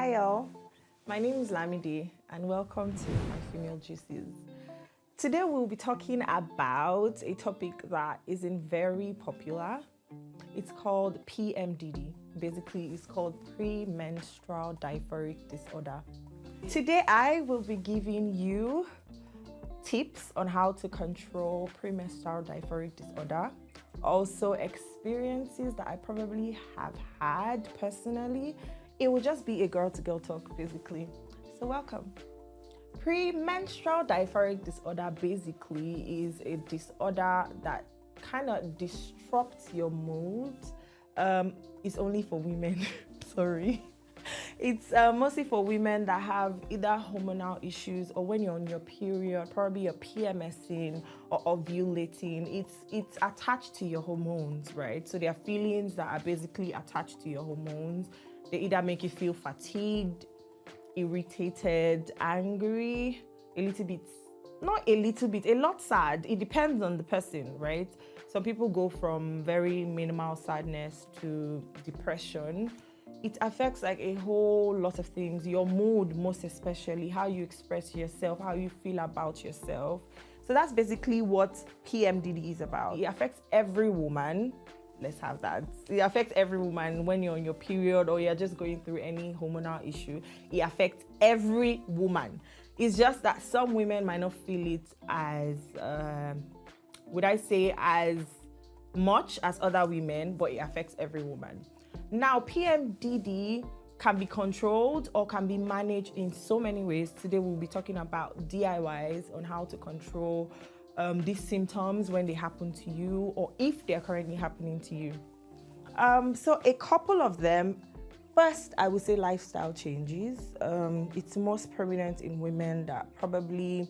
Hi all, my name is Lamide and welcome to my Female Juices. Today we'll be talking about a topic that isn't very popular. It's called PMDD. Basically, it's called Premenstrual Dysphoric Disorder. Today I will be giving you tips on how to control premenstrual dysphoric disorder. Also experiences that I probably have had personally. It will just be a girl-to-girl talk, basically. So welcome. Premenstrual dysphoric disorder basically is a disorder that kind of disrupts your mood. It's only for women, sorry. It's mostly for women that have either hormonal issues or when you're on your period, probably you're PMSing or ovulating. It's attached to your hormones, right? So there are feelings that are basically attached to your hormones. They either make you feel fatigued, irritated, angry, a lot sad. It depends on the person, right? Some people go from very minimal sadness to depression. It affects like a whole lot of things, your mood most especially, how you express yourself, how you feel about yourself. So that's basically what PMDD is about. It affects every woman. Let's have that. It affects every woman when you're on your period or you're just going through any hormonal issue. It affects every woman. It's just that some women might not feel it as, as much as other women, but it affects every woman. Now, PMDD can be controlled or can be managed in so many ways. Today, we'll be talking about DIYs on how to control these symptoms when they happen to you or if they're currently happening to you. So a couple of them. First, I would say lifestyle changes. It's most prominent in women that probably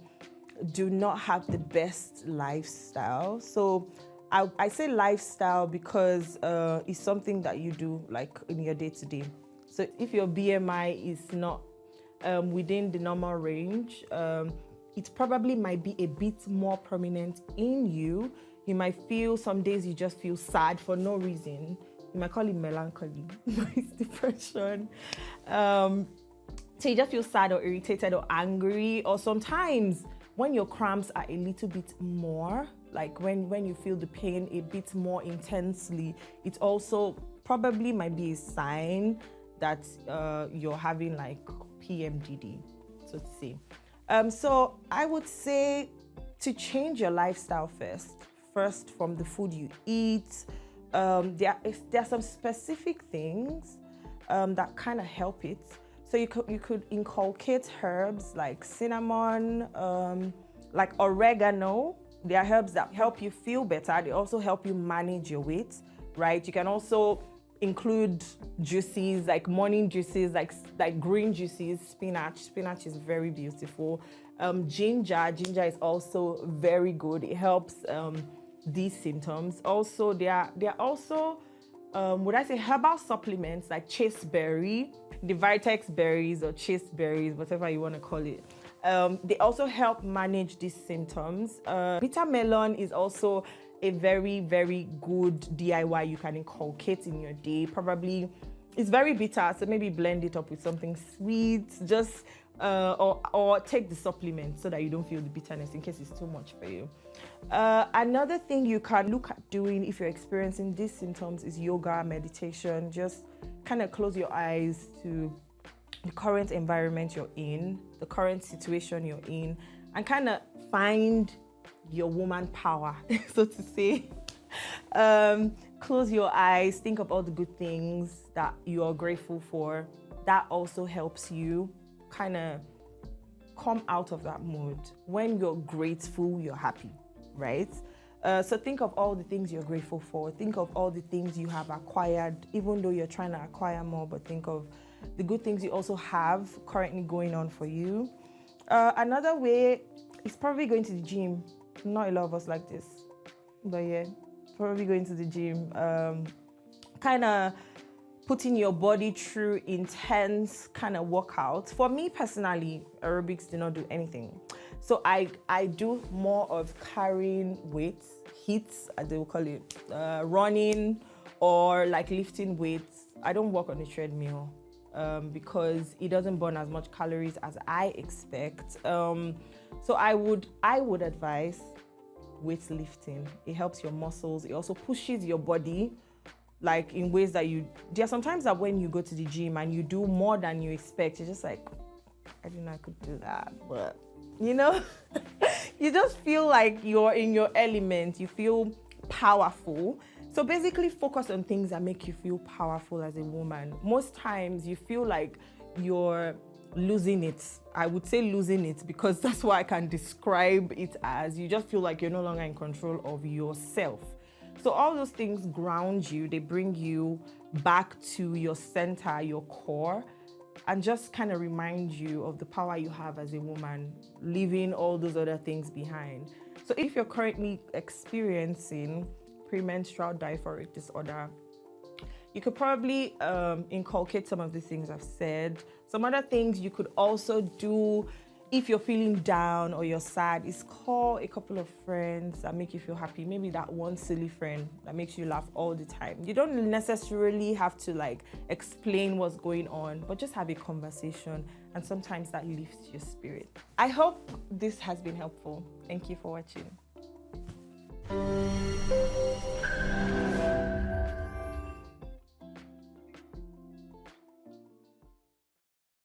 do not have the best lifestyle. So I say lifestyle because it's something that you do like in your day-to-day. So if your BMI is not within the normal range, it probably might be a bit more prominent in you. You might feel some days you just feel sad for no reason. You might call it melancholy, but it's depression. So you just feel sad or irritated or angry, or sometimes when your cramps are a little bit more, like when you feel the pain a bit more intensely, it also probably might be a sign that you're having like PMDD, so to say. So I would say to change your lifestyle first from the food you eat. There are some specific things that kind of help it. So you could inculcate herbs like cinnamon, like oregano. They are herbs that help you feel better. They also help you manage your weight, right? You can also include juices, like morning juices, like green juices, spinach. Spinach is very beautiful. Ginger is also very good. It helps these symptoms. Also, there are also herbal supplements like chasteberry, the Vitex berries or chasteberries, whatever you want to call it. They also help manage these symptoms. Bitter melon is also a very, very good DIY you can inculcate in your day. Probably it's very bitter, so maybe blend it up with something sweet, just or take the supplement so that you don't feel the bitterness in case it's too much for you. Another thing you can look at doing if you're experiencing these symptoms is yoga, meditation. Just kind of close your eyes to the current environment you're in, the current situation you're in, and kind of find your woman power, so to say. Close your eyes, think of all the good things that you are grateful for. That also helps you kind of come out of that mood. When you're grateful, you're happy, right? So think of all the things you're grateful for. Think of all the things you have acquired, even though you're trying to acquire more, but think of the good things you also have currently going on for you. Another way is probably going to the gym. Not a lot of us like this, but yeah, probably going to the gym. Kind of putting your body through intense kind of workouts. For me personally, aerobics do not do anything. So I do more of carrying weights, hits, as they will call it, running or like lifting weights. I don't walk on the treadmill. because it doesn't burn as much calories as I expect. So I would advise weightlifting. It helps your muscles. It also pushes your body, like in ways that there are sometimes that when you go to the gym and you do more than you expect, you're just like, I didn't know I could do that, but you know, you just feel like you're in your element. You feel powerful. So basically focus on things that make you feel powerful as a woman. Most times you feel like you're losing it. I would say losing it because that's what I can describe it as. You just feel like you're no longer in control of yourself. So all those things ground you. They bring you back to your center, your core, and just kind of remind you of the power you have as a woman, leaving all those other things behind. So if you're currently experiencing premenstrual dysphoric disorder, you could probably inculcate some of the things I've said. Some other things you could also do if you're feeling down or you're sad is call a couple of friends that make you feel happy. Maybe that one silly friend that makes you laugh all the time. You don't necessarily have to like explain what's going on, but just have a conversation, and sometimes that lifts your spirit. I hope this has been helpful. Thank you for watching.